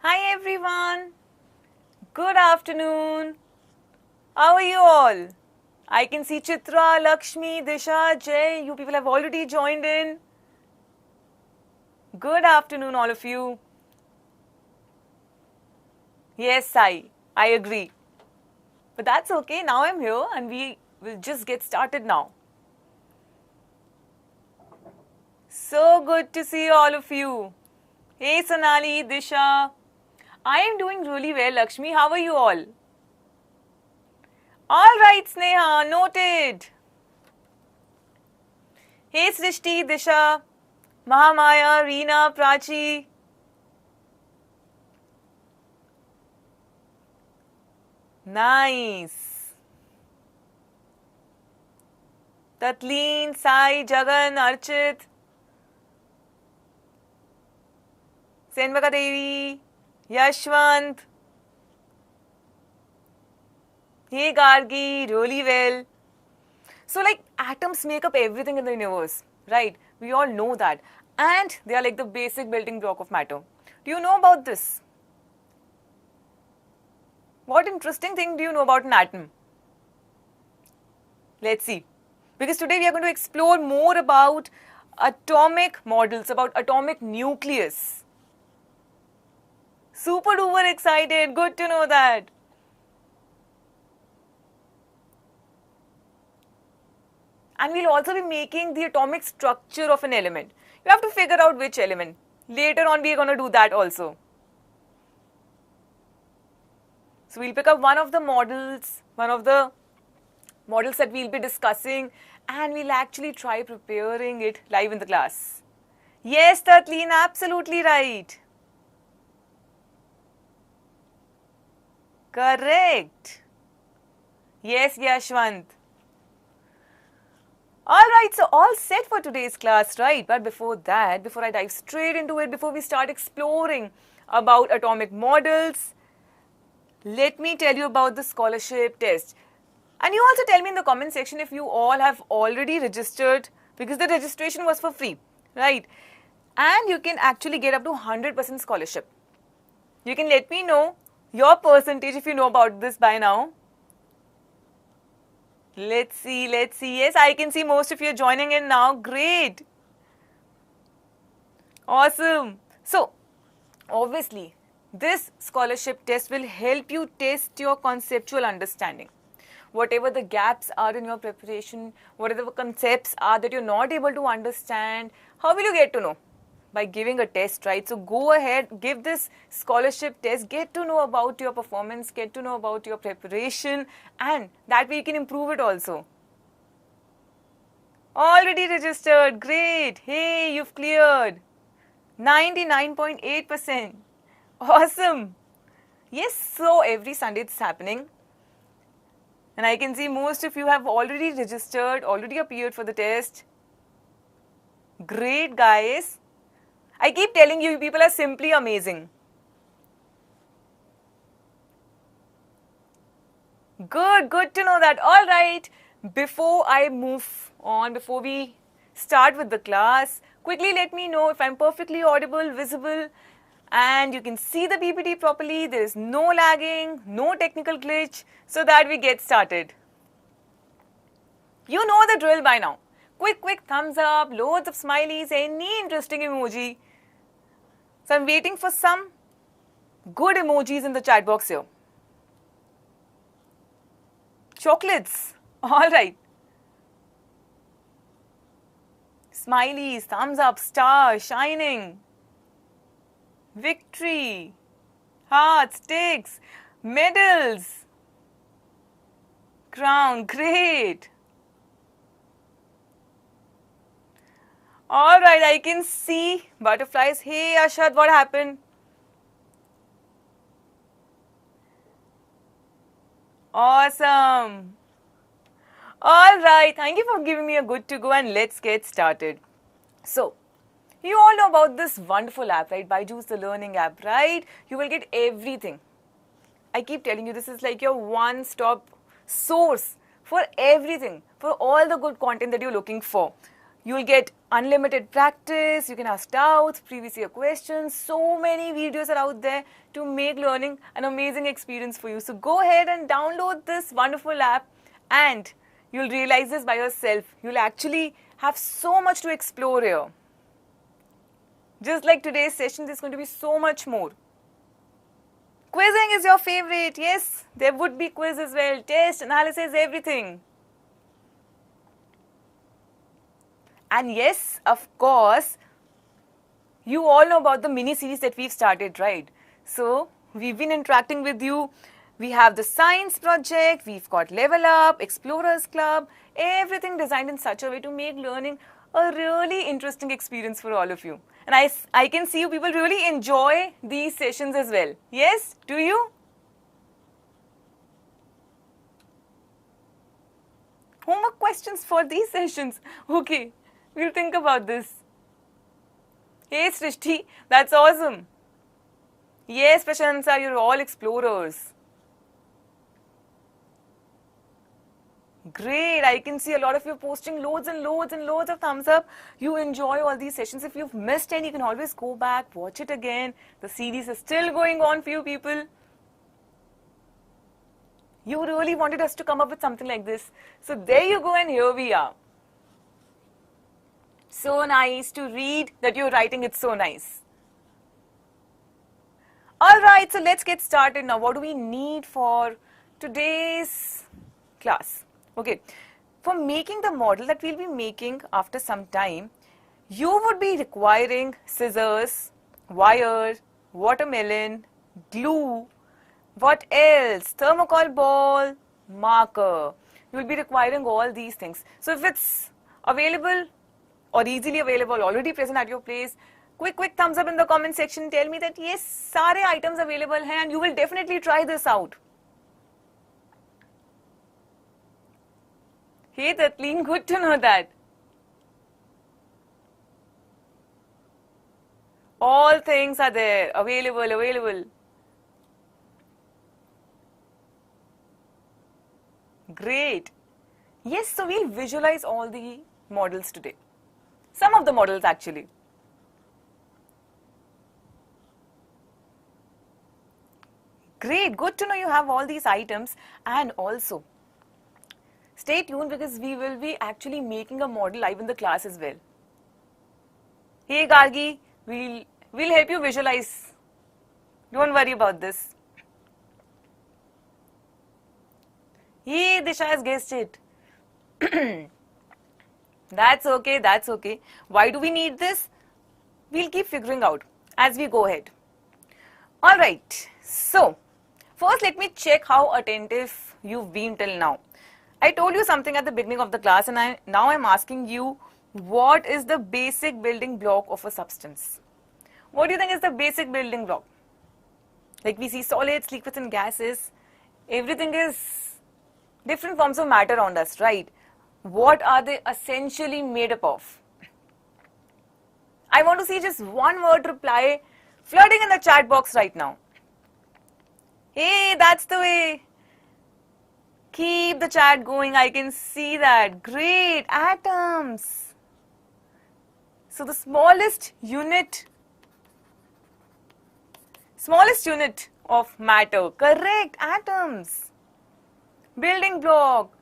Hi everyone. Good afternoon. How are you all? I can see Chitra, Lakshmi, Disha, Jay. You people have already joined in. Good afternoon, all of you. Yes, I agree. But that's okay. Now I'm here and we will just get started now. So good to see all of you. Hey Sonali, Disha. I am doing really well, Lakshmi. How are you all? All right, Sneha, noted. Hey Srishti, Disha, Mahamaya, Reena, Prachi. Nice. Tatleen, Sai, Jagan, Archit, Senvaka Devi, Yashwant. Hey Gargi, really well. So, like, atoms make up everything in the universe, right? We all know that. And they are like the basic building block of matter. Do you know about this? What interesting thing do you know about an atom? Let's see. Because today we are going to explore more about atomic models, about atomic nucleus. Super duper excited. Good to know that. And we'll also be making the atomic structure of an element. You have to figure out which element. Later on, we are going to do that also. So we'll pick up one of the models that we'll be discussing, and we'll actually try preparing it live in the class. Yes, Tatleen, absolutely right. Correct. Yes, Yashwant. Alright, so all set for today's class, right? But before that, before I dive straight into it, before we start exploring about atomic models, let me tell you about the scholarship test. And you also tell me in the comment section if you all have already registered, because the registration was for free, right? And you can actually get up to 100% scholarship. You can let me know your percentage if you know about this by now. Let's see. Yes, I can see most of you are joining in now. Great. Awesome. So, obviously, this scholarship test will help you test your conceptual understanding. Whatever the gaps are in your preparation, whatever the concepts are that you're not able to understand, how will you get to know? By giving a test, right? So go ahead, give this scholarship test, get to know about your performance, get to know about your preparation, and that way you can improve it also. Already registered, great. Hey, you've cleared. 99.8%. Awesome. Yes, so every Sunday it's happening. And I can see most of you have already registered, already appeared for the test. Great, guys. I keep telling you, people are simply amazing. Good to know that. All right, before I move on, before we start with the class, quickly let me know if I'm perfectly audible, visible, and you can see the PPT properly. There is no lagging, no technical glitch, so that we get started. You know the drill by now. Quick thumbs up, loads of smileys, any interesting emoji. So I'm waiting for some good emojis in the chat box here. Chocolates. All right. Smileys, thumbs up, star, shining. Victory. Hearts, sticks, medals. Crown, great. All right, I can see butterflies. Hey, Ashad, what happened? Awesome. All right, thank you for giving me a good to go, and let's get started. So, you all know about this wonderful app, right? Byju's the learning app, right? You will get everything. I keep telling you, this is like your one-stop source for everything, for all the good content that you're looking for. You'll get unlimited practice, you can ask doubts, previous year questions, so many videos are out there to make learning an amazing experience for you. So go ahead and download this wonderful app and you'll realize this by yourself. You'll actually have so much to explore here. Just like today's session, there's going to be so much more. Quizzing is your favorite. Yes, there would be quiz as well, test, analysis, everything. And yes, of course, you all know about the mini series that we've started, right? So we've been interacting with you. We have the science project, we've got Level Up, Explorers Club, everything designed in such a way to make learning a really interesting experience for all of you. And I can see you people really enjoy these sessions as well. Yes, do you? Homework questions for these sessions. Okay, we'll think about this. Hey Srishti, that's awesome. Yes, Prashansa, you're all explorers. Great, I can see a lot of you posting loads and loads and loads of thumbs up. You enjoy all these sessions. If you've missed any, you can always go back, watch it again. The series is still going on for you people. You really wanted us to come up with something like this. So there you go and here we are. So nice to read that you're writing it so nice. Alright, so let's get started now. What do we need for today's class? Okay, for making the model that we'll be making after some time, you would be requiring scissors, wire, watermelon, glue, what else? Thermocol ball, marker. You'll be requiring all these things. So if it's available or easily available, already present at your place, quick thumbs up in the comment section. Tell me that yes, sare items available hai and you will definitely try this out. Hey Tatlin, good to know that. All things are there, available. Great. Yes, so we'll visualize all the models today. Some of the models actually. Great, good to know you have all these items and also stay tuned because we will be actually making a model live in the class as well. Hey Gargi, we'll help you visualize. Don't worry about this. Hey, Disha has guessed it. That's okay. Why do we need this? We'll keep figuring out as we go ahead. Alright, so first let me check how attentive you've been till now. I told you something at the beginning of the class and now I'm asking you, what is the basic building block of a substance? What do you think is the basic building block? Like we see solids, liquids and gases, everything is different forms of matter around us, right? What are they essentially made up of? I want to see just one word reply flooding in the chat box right now. Hey, that's the way. Keep the chat going, I can see that. Great, atoms. So the smallest unit of matter, correct, atoms. Building block.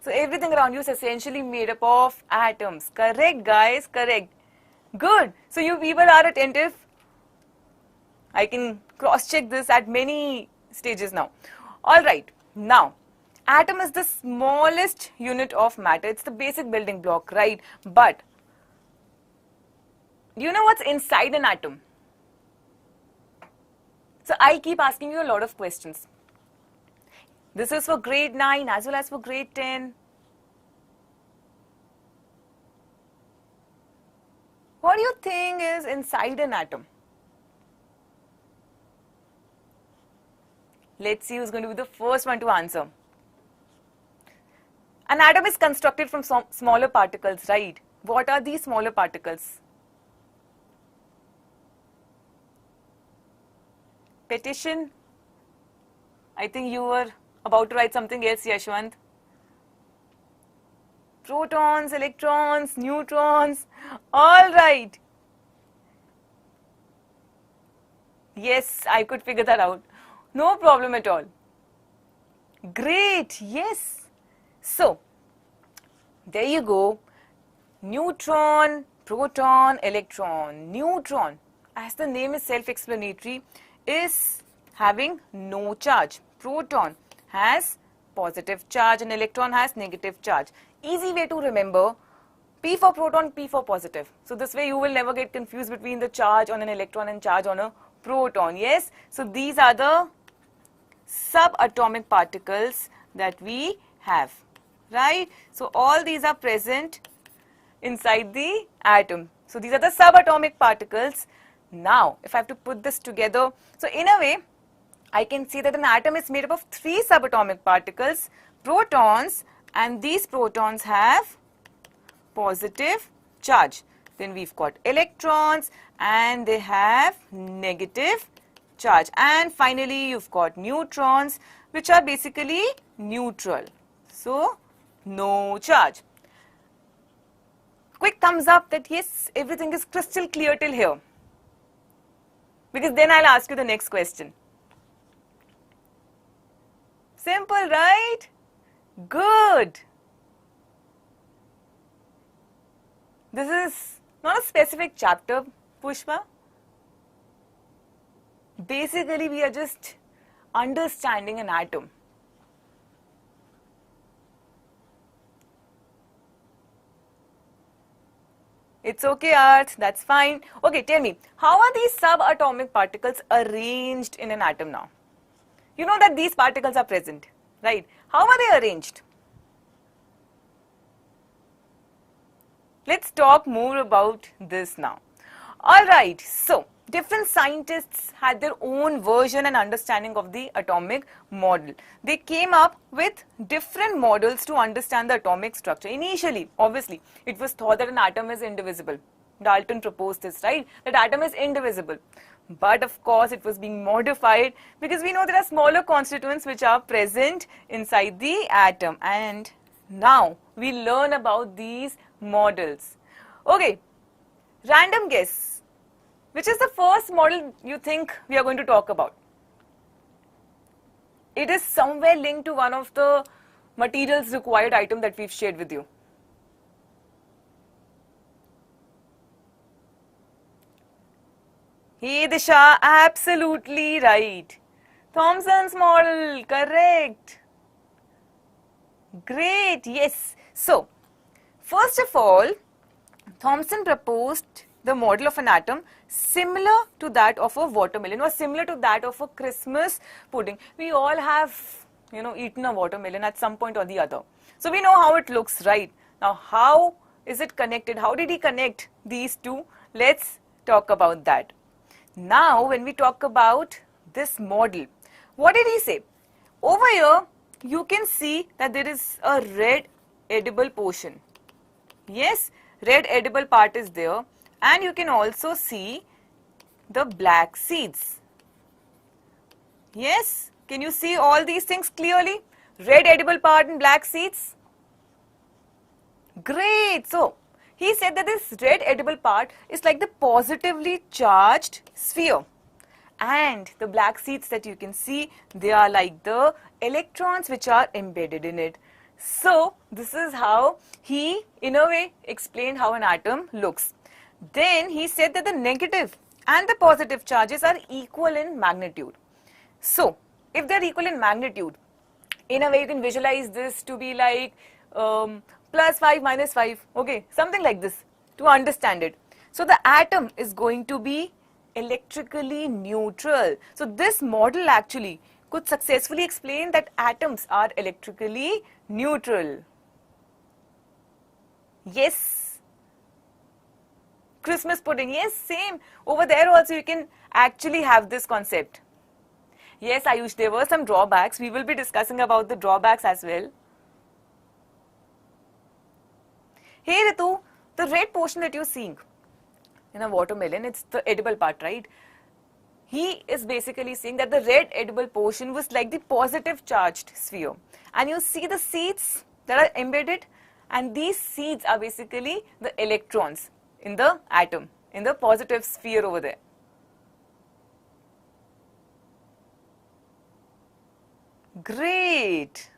So everything around you is essentially made up of atoms. Correct, guys, correct. Good. So you people are attentive. I can cross-check this at many stages now. Alright, now, atom is the smallest unit of matter. It's the basic building block, right? But, do you know what's inside an atom? So I keep asking you a lot of questions. This is for grade 9 as well as for grade 10. What do you think is inside an atom? Let's see who's going to be the first one to answer. An atom is constructed from smaller particles, right? What are these smaller particles? Petition? I think you were about to write something else, Yashwant. protons, electrons, neutrons. All right. Yes, I could figure that out. No problem at all. Great, yes. So, there you go. Neutron, proton, electron. Neutron, as the name is self-explanatory, is having no charge. Proton has positive charge and electron has negative charge. Easy way to remember, P for proton, P for positive. So this way you will never get confused between the charge on an electron and charge on a proton. Yes, so these are the subatomic particles that we have, right? So all these are present inside the atom. So these are the subatomic particles. Now, if I have to put this together, so in a way, I can say that an atom is made up of 3 subatomic particles, protons, and these protons have positive charge. Then we've got electrons and they have negative charge. And finally, you've got neutrons, which are basically neutral. So, no charge. Quick thumbs up that yes, everything is crystal clear till here. Because then I'll ask you the next question. Simple, right? Good. This is not a specific chapter, Pushpa. Basically, we are just understanding an atom. It's okay, Arth, that's fine. Okay, tell me, how are these subatomic particles arranged in an atom now? You know that these particles are present, right? How are they arranged? Let's talk more about this now. Alright, so different scientists had their own version and understanding of the atomic model. They came up with different models to understand the atomic structure. Initially, obviously, it was thought that an atom is indivisible. Dalton proposed this, right? That atom is indivisible. But of course, it was being modified because we know there are smaller constituents which are present inside the atom. And now we learn about these models. Okay, random guess. Which is the first model you think we are going to talk about? It is somewhere linked to one of the materials required item that we've shared with you. Hey Disha, absolutely right. Thomson's model, correct. Great, yes. So, first of all, Thomson proposed the model of an atom similar to that of a watermelon or similar to that of a Christmas pudding. We all have, eaten a watermelon at some point or the other. So we know how it looks, right? Now, how is it connected? How did he connect these two? Let's talk about that. Now, when we talk about this model, what did he say? Over here, you can see that there is a red edible portion. Yes, red edible part is there. And you can also see the black seeds. Yes, can you see all these things clearly? Red edible part and black seeds. Great. So, he said that this red edible part is like the positively charged sphere. And the black seeds that you can see, they are like the electrons which are embedded in it. So, this is how he, in a way, explained how an atom looks. Then he said that the negative and the positive charges are equal in magnitude. So, if they are equal in magnitude, in a way you can visualize this to be like plus 5 minus 5, okay, something like this to understand it. So, the atom is going to be electrically neutral. So, this model actually could successfully explain that atoms are electrically neutral. Yes. Christmas pudding, yes, same. Over there also you can actually have this concept. Yes, Ayush, there were some drawbacks. We will be discussing about the drawbacks as well. Hey Ritu, the red portion that you're seeing in a watermelon, it's the edible part, right? He is basically saying that the red edible portion was like the positive charged sphere. And you see the seeds that are embedded, and these seeds are basically the electrons in the atom, in the positive sphere over there. Great.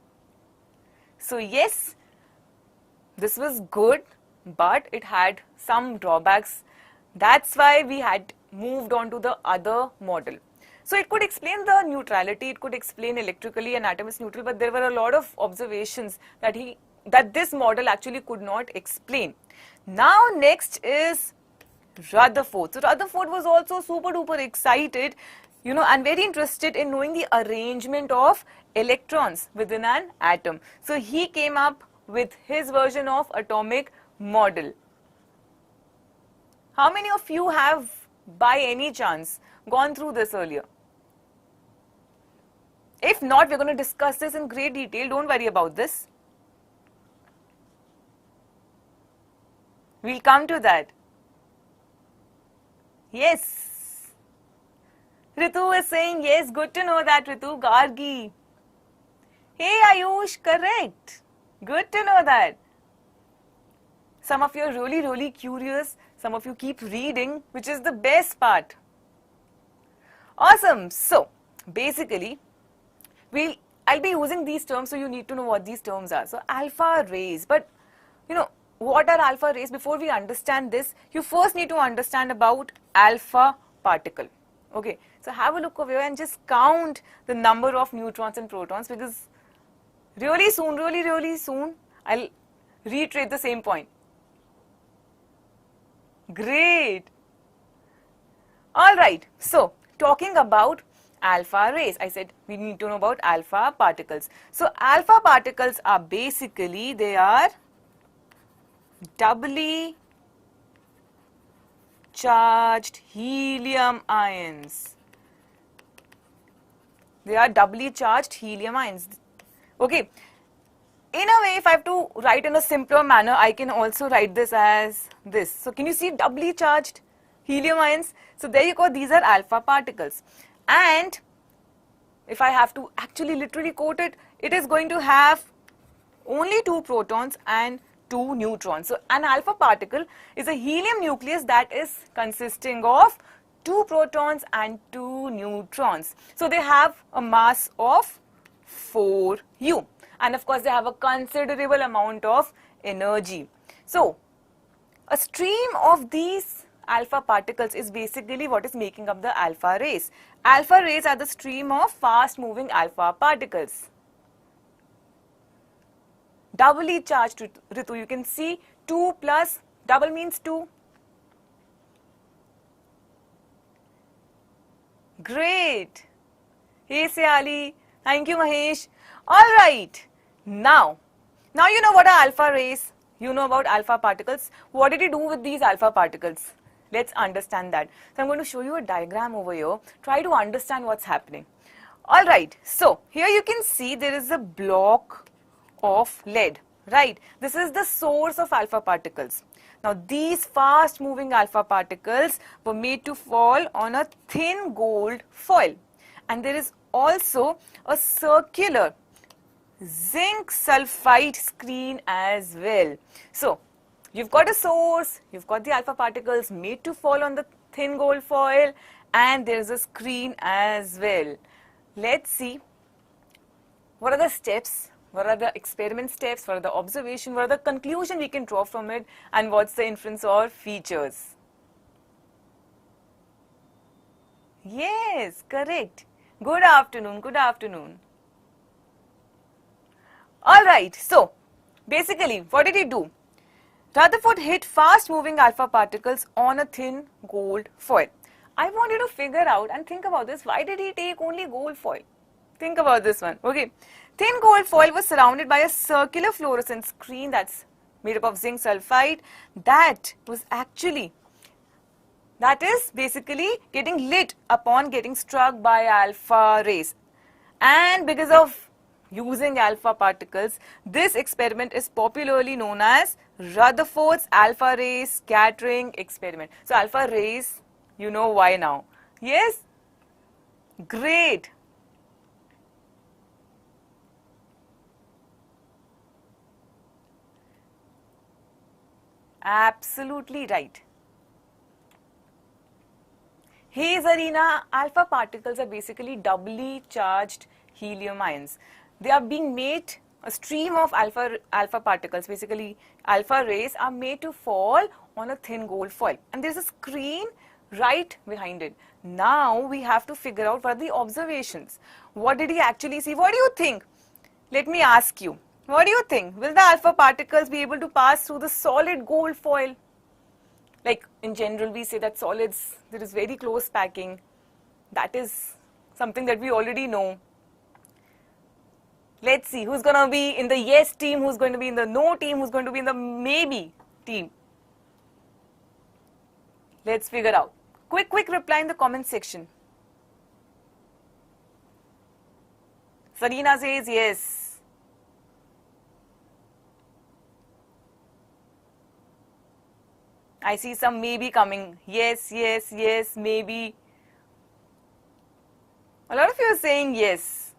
So yes, this was good, but it had some drawbacks. That's why we had moved on to the other model. So it could explain the neutrality, it could explain electrically an atom is neutral, but there were a lot of observations that this model actually could not explain. Now next is Rutherford. So Rutherford was also super duper excited, and very interested in knowing the arrangement of electrons within an atom. So he came up with his version of atomic model. How many of you have, by any chance, gone through this earlier? If not, we're going to discuss this in great detail. Don't worry about this. We'll come to that. Yes. Ritu is saying yes. Good to know that, Ritu. Gargi. Hey, Ayush, correct. Good to know that. Some of you are really, really curious. Some of you keep reading, which is the best part. Awesome. So, basically, I'll be using these terms, so you need to know what these terms are. So, alpha rays. But, what are alpha rays? Before we understand this, you first need to understand about alpha particle. Okay. So, have a look over here and just count the number of neutrons and protons, because really soon, I'll reiterate the same point. Great. Alright, so talking about alpha rays, I said we need to know about alpha particles. So alpha particles are basically, they are doubly charged helium ions. They are doubly charged helium ions. Okay. In a way, if I have to write in a simpler manner, I can also write this as this. So can you see doubly charged helium ions? So there you go, these are alpha particles. And if I have to actually literally quote it, it is going to have only 2 protons and 2 neutrons. So an alpha particle is a helium nucleus that is consisting of 2 protons and 2 neutrons. So they have a mass of 4U. And of course, they have a considerable amount of energy. So, a stream of these alpha particles is basically what is making up the alpha rays. Alpha rays are the stream of fast moving alpha particles. Doubly charged, Ritu, you can see 2 plus, double means 2. Great. Hey Siali, thank you Mahesh. Alright, now you know what are alpha rays, you know about alpha particles. What did he do with these alpha particles? Let's understand that. So I'm going to show you a diagram over here. Try to understand what's happening. Alright, so here you can see there is a block of lead, right? This is the source of alpha particles. Now these fast moving alpha particles were made to fall on a thin gold foil. And there is also a circular zinc sulfide screen as well. So, you've got a source, you've got the alpha particles made to fall on the thin gold foil, and there's a screen as well. Let's see what are the steps, what are the experiment steps, what are the observation, what are the conclusion we can draw from it, and what's the inference or features. Yes, correct. Good afternoon, good afternoon. Alright, so basically what did he do? Rutherford hit fast moving alpha particles on a thin gold foil. I want you to figure out and think about this. Why did he take only gold foil? Think about this one. Okay. Thin gold foil was surrounded by a circular fluorescent screen that's made up of zinc sulfide that is basically getting lit upon getting struck by alpha rays. And because of using alpha particles, this experiment is popularly known as Rutherford's alpha ray scattering experiment. So alpha rays, you know why now. Yes? Great. Absolutely right. Hey Zarina, alpha particles are basically doubly charged helium ions. They are being made, a stream of alpha particles, basically alpha rays, are made to fall on a thin gold foil. And there's a screen right behind it. Now we have to figure out what are the observations. What did he actually see? What do you think? Let me ask you. What do you think? Will the alpha particles be able to pass through the solid gold foil? Like in general, we say that solids, there is very close packing. That is something that we already know. Let's see who's going to be in the yes team, who's going to be in the no team, who's going to be in the maybe team. Let's figure out. Quick reply in the comment section. Sarina says yes. I see some maybe coming. Yes, yes, yes, maybe. A lot of you are saying yes.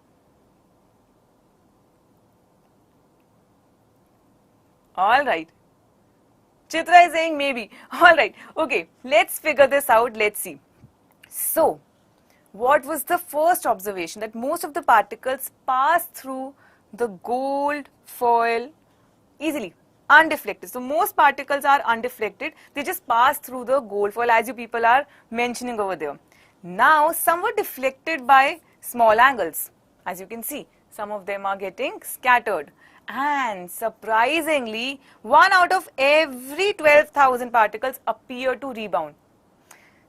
All right. Chitra is saying maybe. All right. Okay. Let's figure this out. Let's see. So, what was the first observation? That most of the particles pass through the gold foil easily, undeflected. So most particles are undeflected. They just pass through the gold foil, as you people are mentioning over there. Now some were deflected by small angles. As you can see, some of them are getting scattered. And surprisingly, 1 out of every 12,000 particles appear to rebound.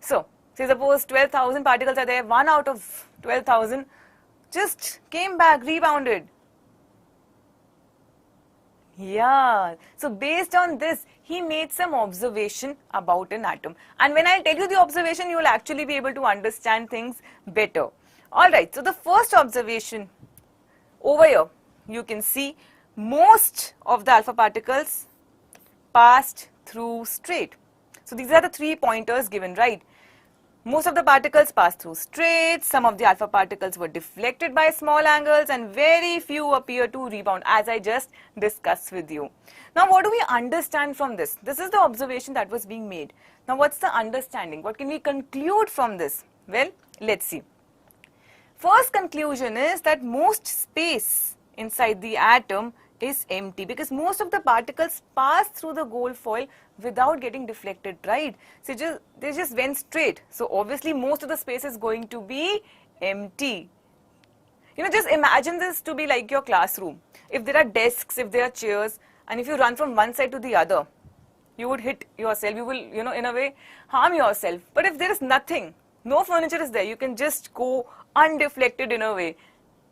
So, say suppose 12,000 particles are there, 1 out of 12,000 just came back, rebounded. Yeah, so based on this, he made some observation about an atom. And when I tell you the observation, you will actually be able to understand things better. Alright, so the first observation over here, you can see most of the alpha particles passed through straight. So these are the 3 pointers given, right? Most of the particles passed through straight, some of the alpha particles were deflected by small angles, and very few appear to rebound, as I just discussed with you. Now what do we understand from this? This is the observation that was being made. Now what's the understanding? What can we conclude from this? Well, let's see. First conclusion is that most space inside the atom is empty, because most of the particles pass through the gold foil without getting deflected, right? So they just went straight. So obviously most of the space is going to be empty. You know, just imagine this to be like your classroom. If there are desks, if there are chairs, and if you run from one side to the other, you would hit yourself. You will, you know, in a way harm yourself. But if there is nothing, no furniture is there, you can just go undeflected in a way.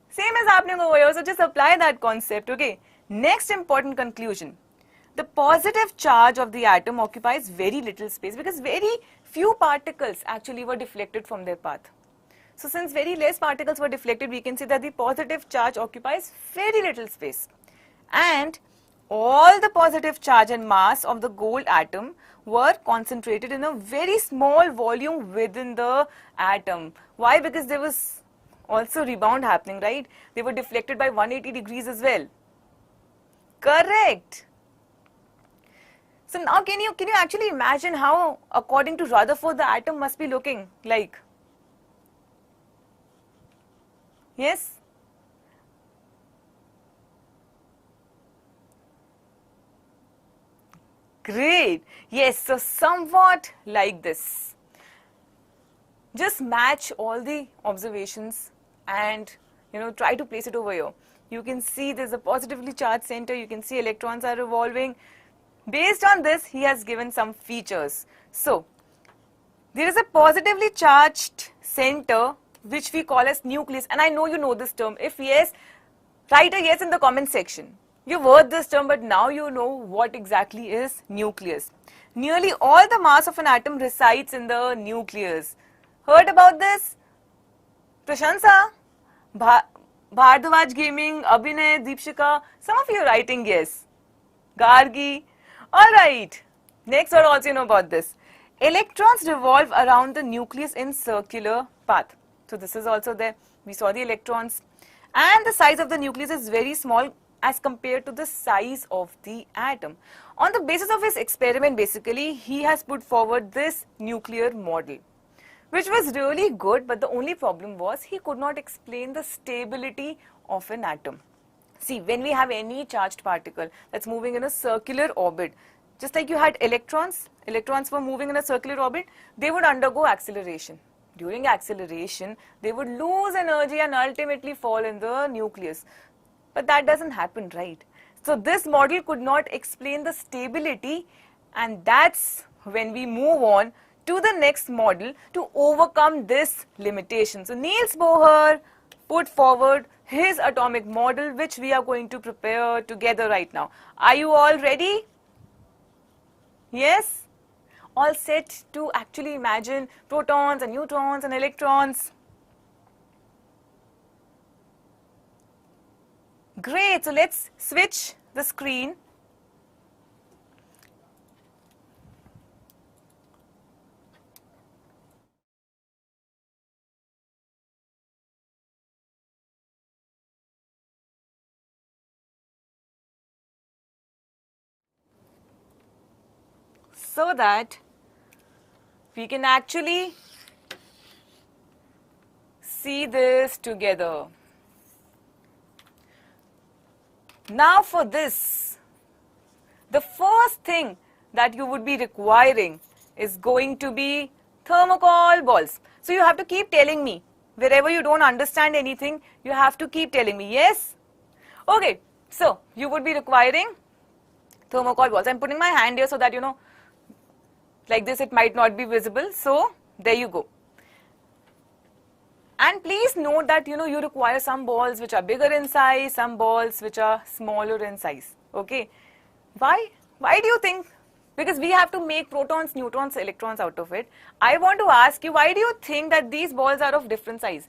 Same is happening over here. So just apply that concept, okay? Next important conclusion. The positive charge of the atom occupies very little space, because very few particles actually were deflected from their path. So since very less particles were deflected, we can say that the positive charge occupies very little space. And all the positive charge and mass of the gold atom were concentrated in a very small volume within the atom. Why? Because there was also rebound happening, right? They were deflected by 180 degrees as well. Correct. So now can you actually imagine how, according to Rutherford, the atom must be looking like? Yes? Great. Yes, so somewhat like this. Just match all the observations and, you know, try to place it over here. You can see there's a positively charged center. You can see electrons are revolving. Based on this, he has given some features. So, there is a positively charged center which we call as nucleus. And I know you know this term. If yes, write a yes in the comment section. You've heard this term, but now you know what exactly is nucleus. Nearly all the mass of an atom resides in the nucleus. Heard about this? Prashansa? Bhardwaj Gaming, Abhinay, Deepshika, some of you are writing yes. Gargi. Alright. Next word also you know about this. Electrons revolve around the nucleus in circular path. So this is also there. We saw the electrons. And the size of the nucleus is very small as compared to the size of the atom. On the basis of his experiment, basically, he has put forward this nuclear model, which was really good, but the only problem was he could not explain the stability of an atom. See, when we have any charged particle that's moving in a circular orbit, just like you had electrons were moving in a circular orbit, they would undergo acceleration. During acceleration, they would lose energy and ultimately fall in the nucleus. But that doesn't happen, right? So this model could not explain the stability, and that's when we move on to the next model to overcome this limitation. So Niels Bohr put forward his atomic model, which we are going to prepare together right now. Are you all ready? Yes? All set to actually imagine protons and neutrons and electrons? Great, so let's switch the screen. So that we can actually see this together. Now for this, the first thing that you would be requiring is going to be thermocol balls. So you have to keep telling me, wherever you don't understand anything, you have to keep telling me, yes? Okay, so you would be requiring thermocol balls. I'm putting my hand here so that, like this it might not be visible. So there you go. And please note that, you require some balls which are bigger in size, some balls which are smaller in size. Okay. Why? Why do you think? Because we have to make protons, neutrons, electrons out of it. I want to ask you, why do you think that these balls are of different size?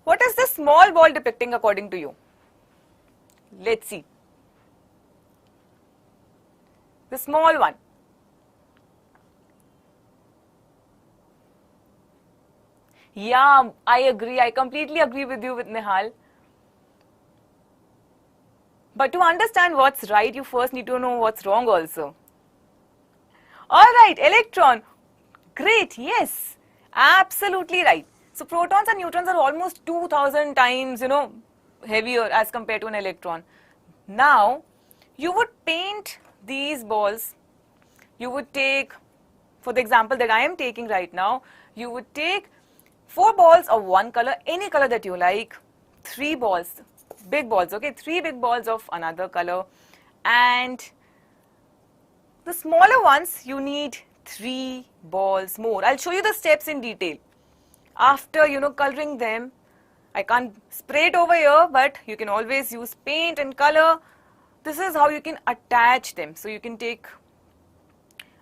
What is the small ball depicting according to you? Let's see. The small one. Yeah, I agree. I completely agree with you with Nihal. But to understand what's right, you first need to know what's wrong also. Alright, electron. Great, yes. Absolutely right. So protons and neutrons are almost 2000 times, heavier as compared to an electron. Now, you would paint these balls. You would take, for the example that I am taking right now, you would take 4 balls of one color, any color that you like, 3 balls, big balls, okay, 3 big balls of another color, and the smaller ones you need 3 balls more. I'll show you the steps in detail. After, coloring them, I can't spray it over here, but you can always use paint and color. This is how you can attach them. So you can take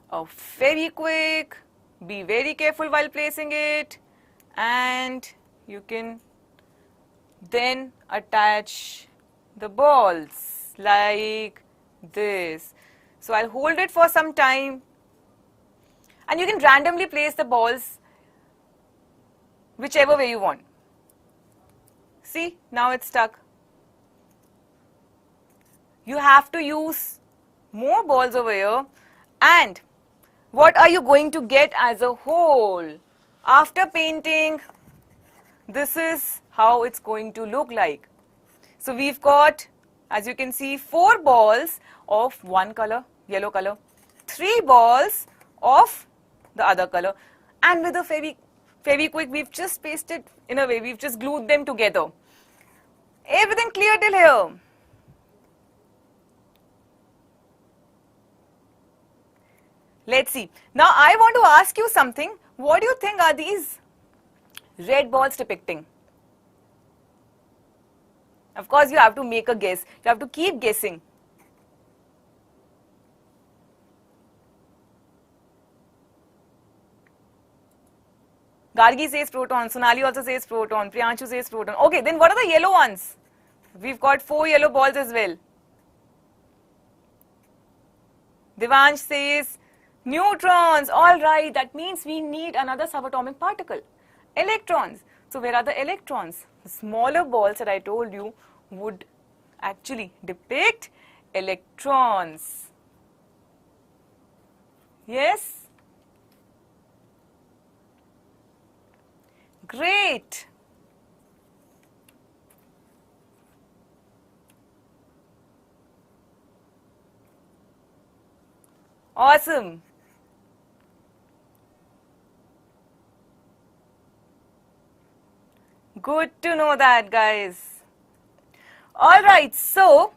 a Fevikwik, be very careful while placing it, and you can then attach the balls like this. So I'll hold it for some time, and you can randomly place the balls whichever way you want. See, now it's stuck. You have to use more balls over here, and what are you going to get as a whole? After painting, this is how it's going to look like. So we've got, as you can see, 4 balls of one color, yellow color, 3 balls of the other color, and with a Fevikwik, we've just pasted, in a way, we've just glued them together. Everything clear till here? Let's see. Now I want to ask you something. What do you think are these red balls depicting? Of course, you have to make a guess. You have to keep guessing. Gargi says proton. Sonali also says proton. Priyanshu says proton. Okay, then what are the yellow ones? We've got 4 yellow balls as well. Devansh says neutrons. All right, that means we need another subatomic particle. Electrons. So where are the electrons? The smaller balls that I told you would actually depict electrons. Yes? Great. Awesome. Good to know that, guys. Alright, so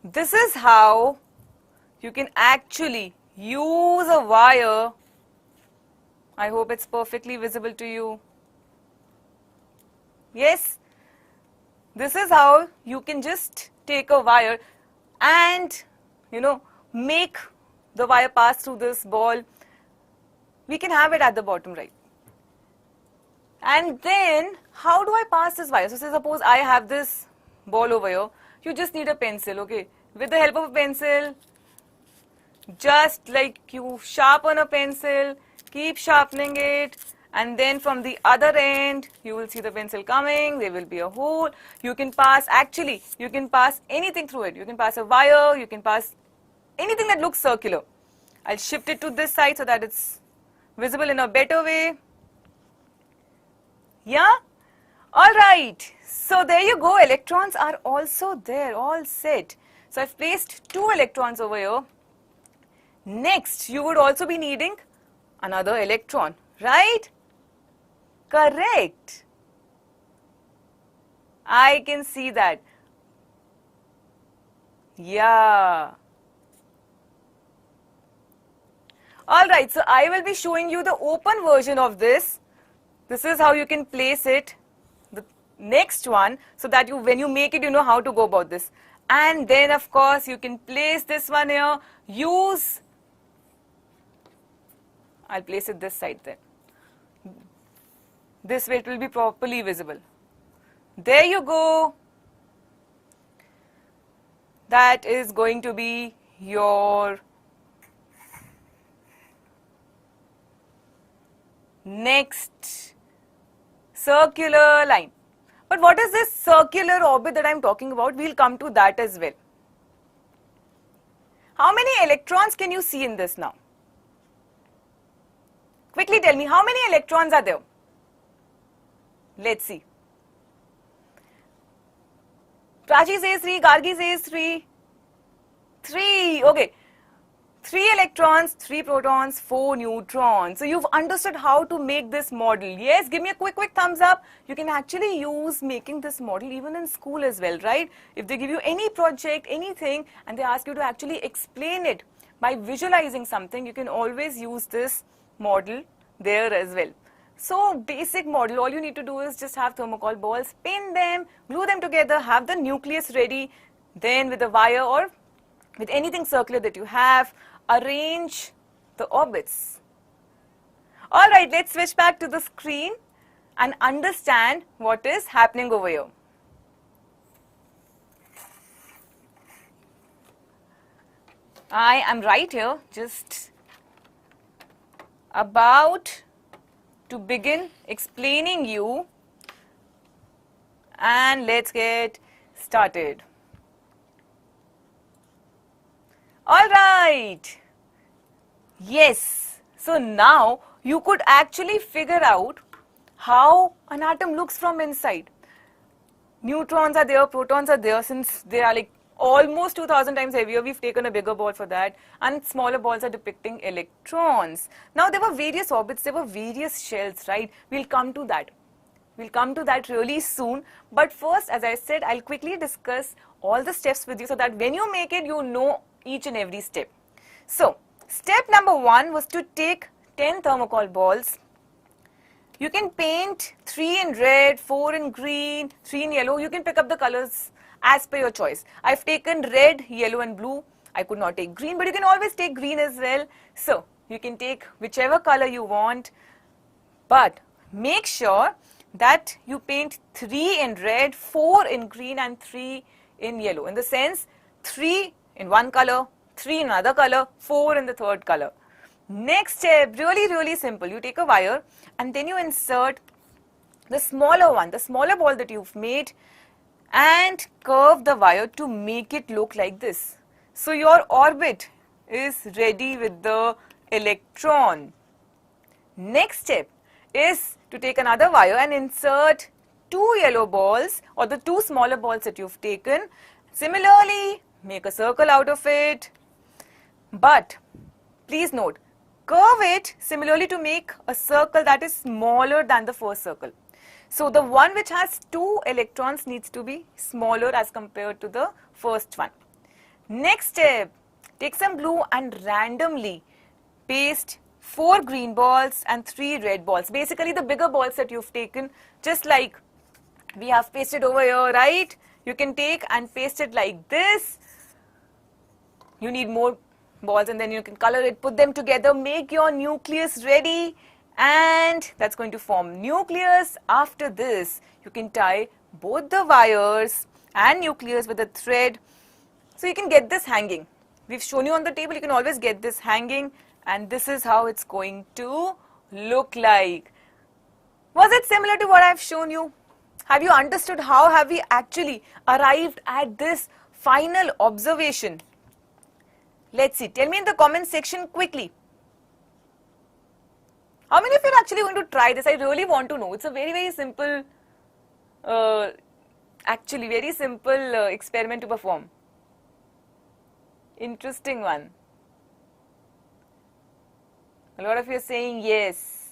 this is how you can actually use a wire. I hope it's perfectly visible to you. Yes, this is how you can just take a wire and, make the wire pass through this ball. We can have it at the bottom, right? And then, how do I pass this wire? So, say suppose I have this ball over here. You just need a pencil, okay? With the help of a pencil, just like you sharpen a pencil, keep sharpening it, and then from the other end, you will see the pencil coming, there will be a hole. You can pass anything through it. You can pass a wire, you can pass anything that looks circular. I'll shift it to this side so that it's visible in a better way. Yeah? Alright, so there you go, electrons are also there, all set. So I've placed 2 electrons over here. Next, you would also be needing another electron, right? Correct. I can see that. Yeah. Alright, so I will be showing you the open version of this. This is how you can place it, the next one, so that when you make it, you know how to go about this. And then, of course, you can place this one here, I'll place it this side then. This way it will be properly visible. There you go. That is going to be your next circular line. But what is this circular orbit that I am talking about? We'll come to that as well. How many electrons can you see in this now? Quickly tell me, how many electrons are there? Let's see. Prachi says 3, Gargi says 3. 3, okay. 3 electrons, 3 protons, 4 neutrons. So you've understood how to make this model. Yes, give me a quick thumbs up. You can actually use making this model even in school as well, right? If they give you any project, anything, and they ask you to actually explain it by visualizing something, you can always use this model there as well. So basic model, all you need to do is just have thermocol balls, pin them, glue them together, have the nucleus ready, then with a wire or with anything circular that you have, arrange the orbits. Alright, let's switch back to the screen and understand what is happening over here. I am right here, just about to begin explaining you, and let's get started. Alright, yes, so now you could actually figure out how an atom looks from inside. Neutrons are there, protons are there, since they are like almost 2000 times heavier, we've taken a bigger ball for that, and smaller balls are depicting electrons. Now there were various orbits, there were various shells, right? We'll come to that. We'll come to that really soon, but first, as I said, I'll quickly discuss all the steps with you so that when you make it, you know each and every step. So, step number 1 was to take 10 thermocol balls. You can paint 3 in red, 4 in green, 3 in yellow. You can pick up the colors as per your choice. I've taken red, yellow and blue. I could not take green, but you can always take green as well. So, you can take whichever color you want, but make sure that you paint 3 in red, 4 in green and 3 in yellow. In the sense, 3 in one color, 3 in another color, 4 in the third color. Next step, really simple. You take a wire and then you insert the smaller one, the smaller ball that you've made, and curve the wire to make it look like this. So your orbit is ready with the electron. Next step is to take another wire and insert two yellow balls or the two smaller balls that you've taken. Similarly, make a circle out of it. But please note, curve it similarly to make a circle that is smaller than the first circle. So the one which has two electrons needs to be smaller as compared to the first one. Next step, take some glue and randomly paste 4 green balls and 3 red balls. Basically the bigger balls that you've taken, just like we have pasted over here, right? You can take and paste it like this. You need more balls and then you can color it, put them together, make your nucleus ready, and that's going to form nucleus. After this, you can tie both the wires and nucleus with a thread. So you can get this hanging. We've shown you on the table, you can always get this hanging, and this is how it's going to look like. Was it similar to what I've shown you? Have you understood how have we actually arrived at this final observation? Let's see. Tell me in the comment section quickly. How many of you are actually going to try this? I really want to know. It's a very, very simple, actually very simple experiment to perform. Interesting one. A lot of you are saying yes.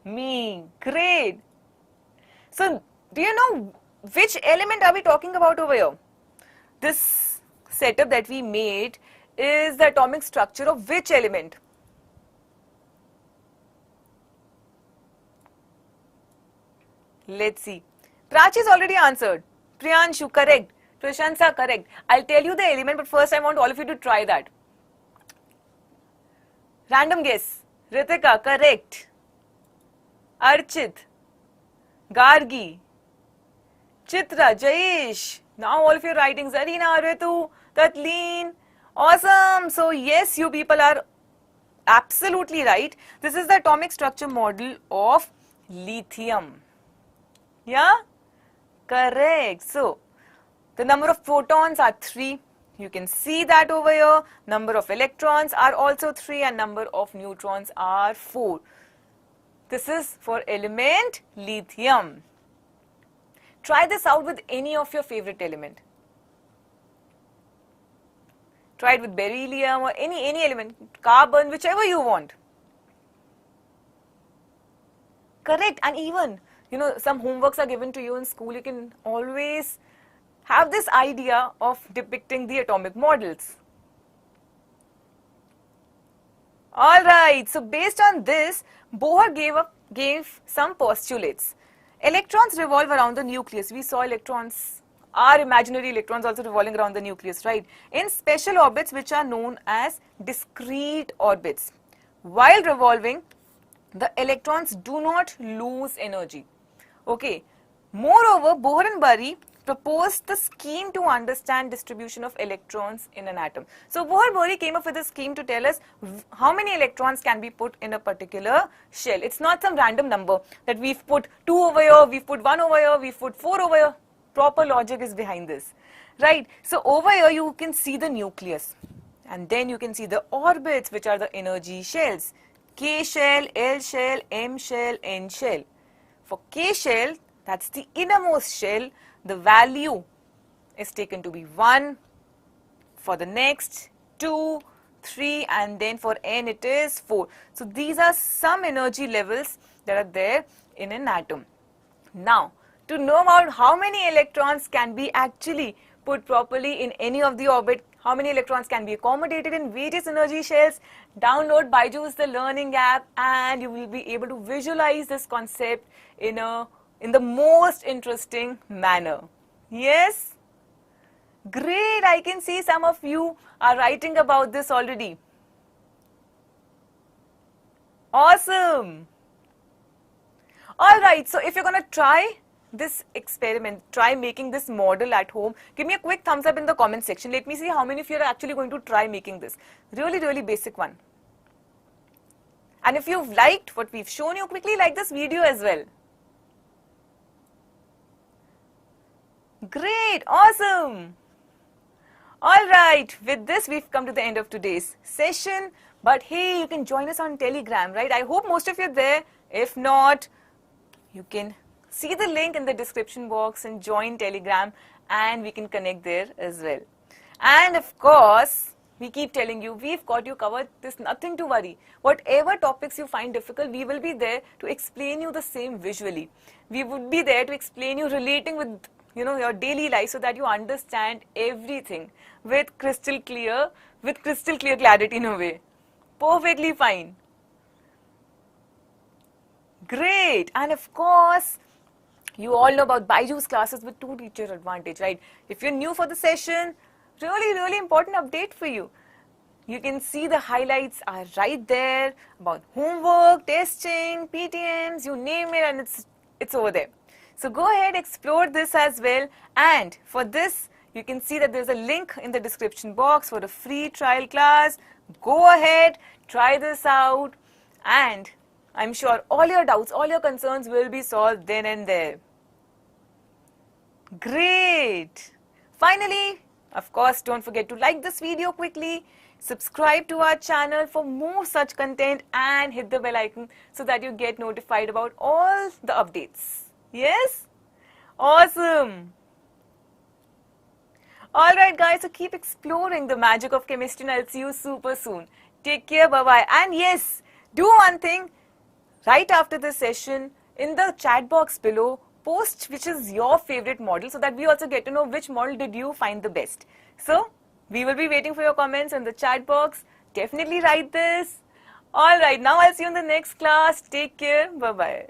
Me. Great. So, do you know which element are we talking about over here? This setup that we made is the atomic structure of which element? Let's see. Prachi's already answered. Priyanshu, correct. Prashansa, correct. I'll tell you the element, but first I want all of you to try that. Random guess. Ritika, correct. Archit, Gargi, Chitra, Jayesh. Now all of you are writing. Zarina, Ritu, Tatlin. Awesome. So yes, you people are absolutely right. This is the atomic structure model of lithium. Yeah? Correct. So the number of protons are 3. You can see that over here. Number of electrons are also 3 and number of neutrons are 4. This is for element lithium. Try this out with any of your favorite element. Try it with beryllium or any element, carbon, whichever you want. Correct. And even, you know, some homeworks are given to you in school. You can always have this idea of depicting the atomic models. Alright, so based on this, Bohr gave some postulates. Electrons revolve around the nucleus. We saw electrons, our imaginary electrons also revolving around the nucleus, right? In special orbits which are known as discrete orbits. While revolving, the electrons do not lose energy. Okay. Moreover, Bohr and Bury proposed the scheme to understand distribution of electrons in an atom. So Bohr-Bury came up with a scheme to tell us how many electrons can be put in a particular shell. It's not some random number that we've put 2 over here, we've put 1 over here, we've put 4 over here. Proper logic is behind this, right? So over here you can see the nucleus, and then you can see the orbits, which are the energy shells. K shell, L shell, M shell, N shell. For K shell, that's the innermost shell, the value is taken to be 1, for the next 2, 3, and then for N it is 4. So these are some energy levels that are there in an atom. Now, to know about how many electrons can be actually put properly in any of the orbit, how many electrons can be accommodated in various energy shells, download Byju's the Learning app and you will be able to visualize this concept in the most interesting manner. Yes? Great, I can see some of you are writing about this already. Awesome. Alright, so if you're going to try this experiment, try making this model at home, give me a quick thumbs up in the comment section. Let me see how many of you are actually going to try making this. Really, really basic one. And if you've liked what we've shown you, quickly like this video as well. Great, awesome. All right, with this we've come to the end of today's session. But hey, you can join us on Telegram, right? I hope most of you are there. If not, you can see the link in the description box and join Telegram, and we can connect there as well. And of course, we keep telling you, we've got you covered. There's nothing to worry. Whatever topics you find difficult, we will be there to explain you the same visually. We would be there to explain you relating with your daily life, so that you understand everything with crystal clear clarity in a way. Perfectly fine. Great. And of course, you all know about Byju's classes with 2 teacher advantage, right? If you're new for the session, really important update for you. You can see the highlights are right there about homework, testing, PTMs, you name it, and it's over there. So go ahead, explore this as well. And for this, you can see that there's a link in the description box for a free trial class. Go ahead, try this out, and I'm sure all your doubts, all your concerns will be solved then and there. Great. Finally, of course, don't forget to like this video quickly, subscribe to our channel for more such content, and hit the bell icon so that you get notified about all the updates. Yes? Awesome. Alright guys, so keep exploring the magic of chemistry, and I'll see you super soon. Take care, bye-bye. And yes, do one thing. Right after this session, in the chat box below, post which is your favorite model, so that we also get to know which model did you find the best. So, we will be waiting for your comments in the chat box. Definitely write this. Alright, now I'll see you in the next class. Take care. Bye-bye.